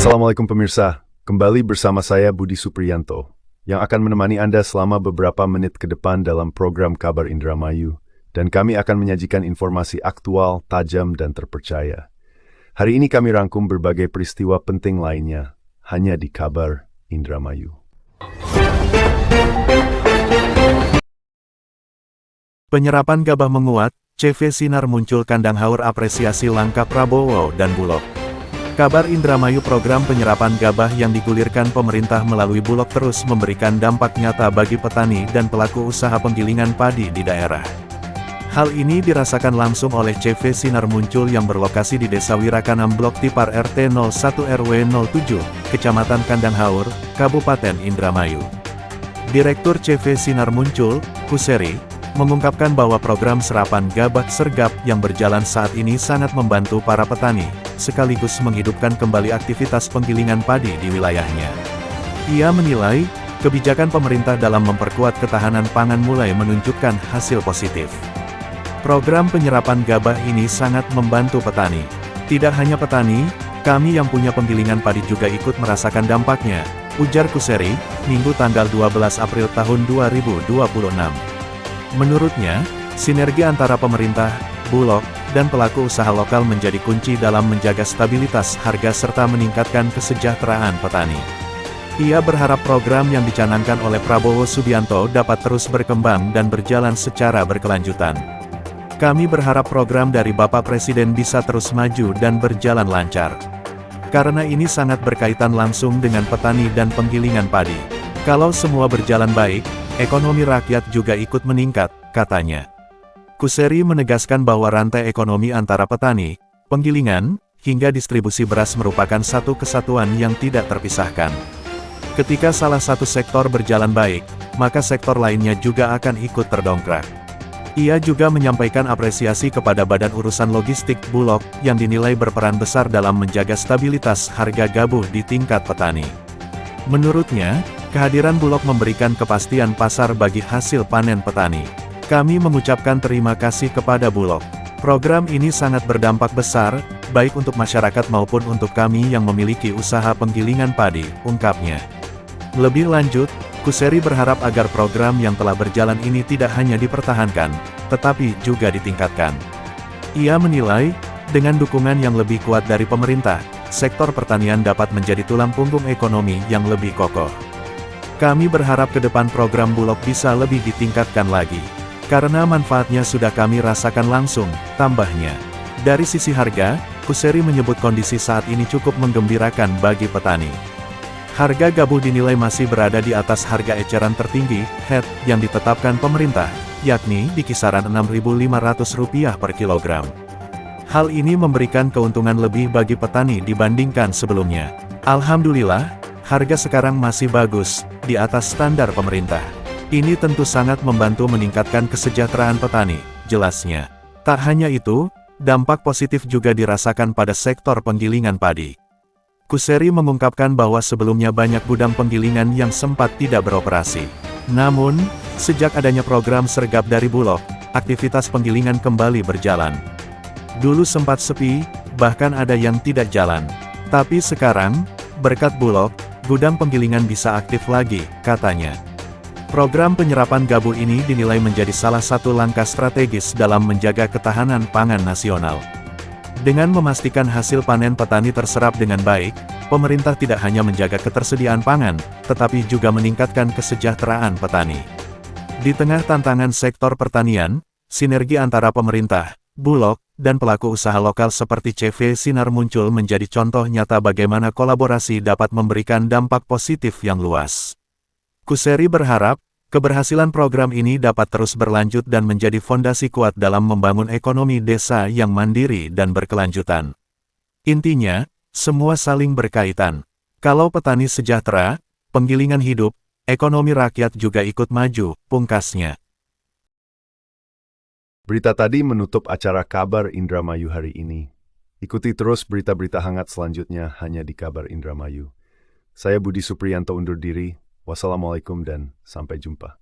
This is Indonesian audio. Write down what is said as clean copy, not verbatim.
Assalamualaikum pemirsa, kembali bersama saya Budi Supriyanto, yang akan menemani Anda selama beberapa menit ke depan dalam program Kabar Indramayu, dan kami akan menyajikan informasi aktual, tajam, dan terpercaya. Hari ini kami rangkum berbagai peristiwa penting lainnya, hanya di Kabar Indramayu. Penyerapan gabah menguat, CV Sinar muncul kandang haur apresiasi langkah Prabowo dan Bulog. Kabar Indramayu program penyerapan gabah yang digulirkan pemerintah melalui Bulog terus memberikan dampak nyata bagi petani dan pelaku usaha penggilingan padi di daerah. Hal ini dirasakan langsung oleh CV Sinar muncul yang berlokasi di Desa Wirakanam Blok Tipar RT 01 RW 07, Kecamatan Kandang Haur, Kabupaten Indramayu. Direktur CV Sinar muncul, Kuseri, mengungkapkan bahwa program serapan gabah sergap yang berjalan saat ini sangat membantu para petani, sekaligus menghidupkan kembali aktivitas penggilingan padi di wilayahnya. Ia menilai, kebijakan pemerintah dalam memperkuat ketahanan pangan mulai menunjukkan hasil positif. Program penyerapan gabah ini sangat membantu petani. Tidak hanya petani, kami yang punya penggilingan padi juga ikut merasakan dampaknya, ujar Kuseri, Minggu tanggal 12 April tahun 2026. Menurutnya, sinergi antara pemerintah, Bulog, dan pelaku usaha lokal menjadi kunci dalam menjaga stabilitas harga serta meningkatkan kesejahteraan petani. Ia berharap program yang dicanangkan oleh Prabowo Subianto dapat terus berkembang dan berjalan secara berkelanjutan. Kami berharap program dari Bapak Presiden bisa terus maju dan berjalan lancar. Karena ini sangat berkaitan langsung dengan petani dan penggilingan padi. Kalau semua berjalan baik, ekonomi rakyat juga ikut meningkat, katanya. Kuseri menegaskan bahwa rantai ekonomi antara petani, penggilingan, hingga distribusi beras merupakan satu kesatuan yang tidak terpisahkan. Ketika salah satu sektor berjalan baik, maka sektor lainnya juga akan ikut terdongkrak. Ia juga menyampaikan apresiasi kepada Badan Urusan Logistik Bulog yang dinilai berperan besar dalam menjaga stabilitas harga gabah di tingkat petani. Menurutnya, kehadiran Bulog memberikan kepastian pasar bagi hasil panen petani. Kami mengucapkan terima kasih kepada Bulog. Program ini sangat berdampak besar, baik untuk masyarakat maupun untuk kami yang memiliki usaha penggilingan padi, ungkapnya. Lebih lanjut, Kuseri berharap agar program yang telah berjalan ini tidak hanya dipertahankan, tetapi juga ditingkatkan. Ia menilai, dengan dukungan yang lebih kuat dari pemerintah, sektor pertanian dapat menjadi tulang punggung ekonomi yang lebih kokoh. Kami berharap ke depan program Bulog bisa lebih ditingkatkan lagi. Karena manfaatnya sudah kami rasakan langsung, tambahnya. Dari sisi harga, Kuseri menyebut kondisi saat ini cukup menggembirakan bagi petani. Harga gabah dinilai masih berada di atas harga eceran tertinggi, HET, yang ditetapkan pemerintah, yakni di kisaran Rp6.500 per kilogram. Hal ini memberikan keuntungan lebih bagi petani dibandingkan sebelumnya. Alhamdulillah, harga sekarang masih bagus, di atas standar pemerintah. Ini tentu sangat membantu meningkatkan kesejahteraan petani, jelasnya. Tak hanya itu, dampak positif juga dirasakan pada sektor penggilingan padi. Kuseri mengungkapkan bahwa sebelumnya banyak gudang penggilingan yang sempat tidak beroperasi. Namun, sejak adanya program sergap dari Bulog, aktivitas penggilingan kembali berjalan. Dulu sempat sepi, bahkan ada yang tidak jalan. Tapi sekarang, berkat Bulog, gudang penggilingan bisa aktif lagi, katanya. Program penyerapan gabah ini dinilai menjadi salah satu langkah strategis dalam menjaga ketahanan pangan nasional. Dengan memastikan hasil panen petani terserap dengan baik, pemerintah tidak hanya menjaga ketersediaan pangan, tetapi juga meningkatkan kesejahteraan petani. Di tengah tantangan sektor pertanian, sinergi antara pemerintah, Bulog, dan pelaku usaha lokal seperti CV Sinar muncul menjadi contoh nyata bagaimana kolaborasi dapat memberikan dampak positif yang luas. Kuseri berharap, keberhasilan program ini dapat terus berlanjut dan menjadi fondasi kuat dalam membangun ekonomi desa yang mandiri dan berkelanjutan. Intinya, semua saling berkaitan. Kalau petani sejahtera, penggilingan hidup, ekonomi rakyat juga ikut maju, pungkasnya. Berita tadi menutup acara Kabar Indramayu hari ini. Ikuti terus berita-berita hangat selanjutnya hanya di Kabar Indramayu. Saya Budi Supriyanto undur diri. Wassalamualaikum dan sampai jumpa.